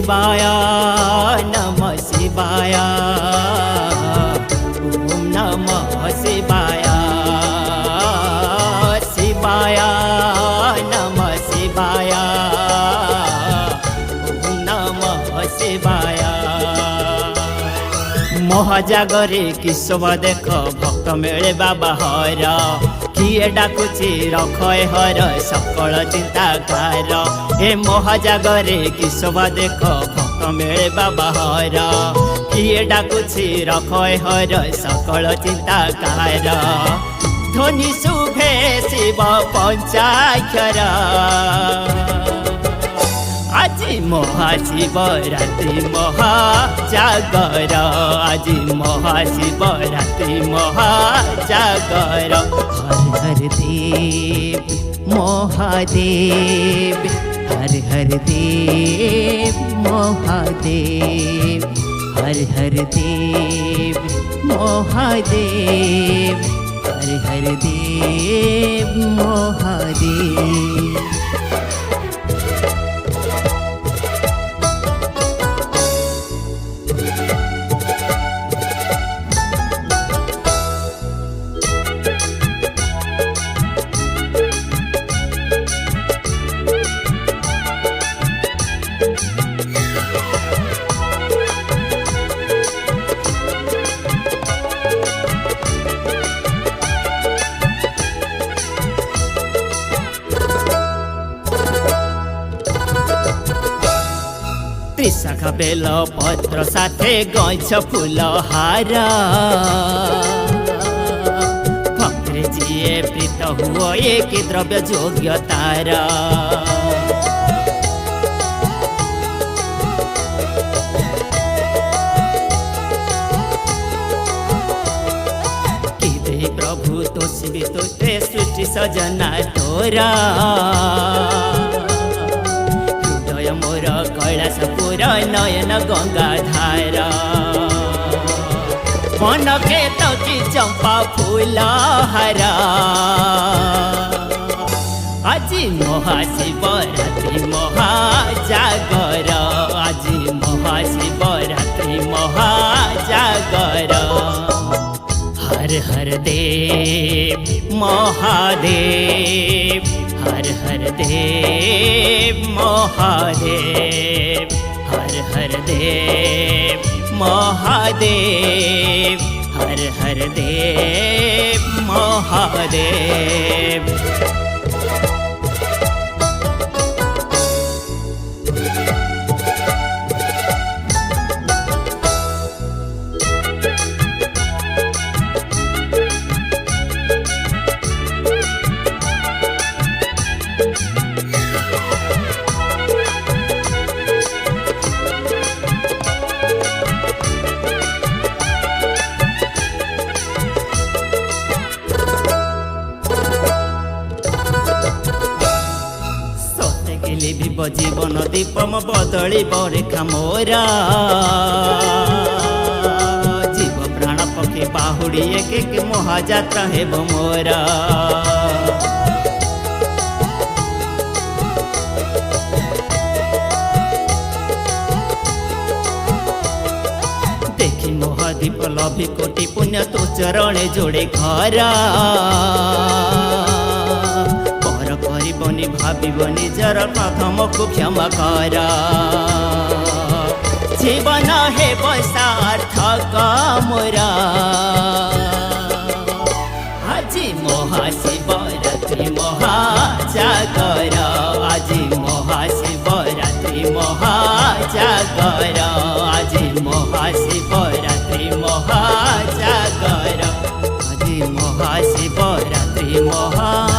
शिवाय नमः शिवाय ओम नमः शिवाय शिवाय नमः शिवाय ओम नमः शिवाय महाजागरे किशोर देख भक्त मेले बाबा हर किए डाकुची रखय हर सकल चिंता कार हे महाजागरे किशोर देख भक्त मेले बाबा हर किए डाकुची रखय हर सकल चिंता कार ध्वनि शुभे शिव पंचाक्षर आज महाशिवरात्रि महाजागर आज महाशिवरात्रि महाजागर हर हर देव महादेव हर हर देव महादेव हर हर देव महादेव हर हर देव महादेव त्रिशाखा बेल पत्र साथे गैछ फूल हार भक्तरे जिए प्रीत हुओ एक द्रव्य योग्य तार कि दे प्रभु तोषी तुते सृष्टि सजना तोरा मोर कैलासपुर नयन गंगाधार मन के तकी चंपा फूल हार आज महाशिवरात्रि महाजागर आज महाशिवरात्रि महाजागर हर हर देव महादेव हर हर देव महादेव हर हर देव महादेव हर हर देव महादेव जीवन दीपम बदली बरेखा मोरा जीव प्राण पक्षी बाहुड़ी एक एक महाजात्रा हेब मोरा देखी महादीप लभी कोटि पुण्य तो चरणे जोड़े घरा भाव निजर प्रथम को क्षमा कर जीवन हे सार्थक मोरा आज महाशिवरात्रि महाजागर आज महाशिवरात्रि महाजागर आज महाशिवरात्रि महाजागर आज महाशिवरात्रि महाजागर।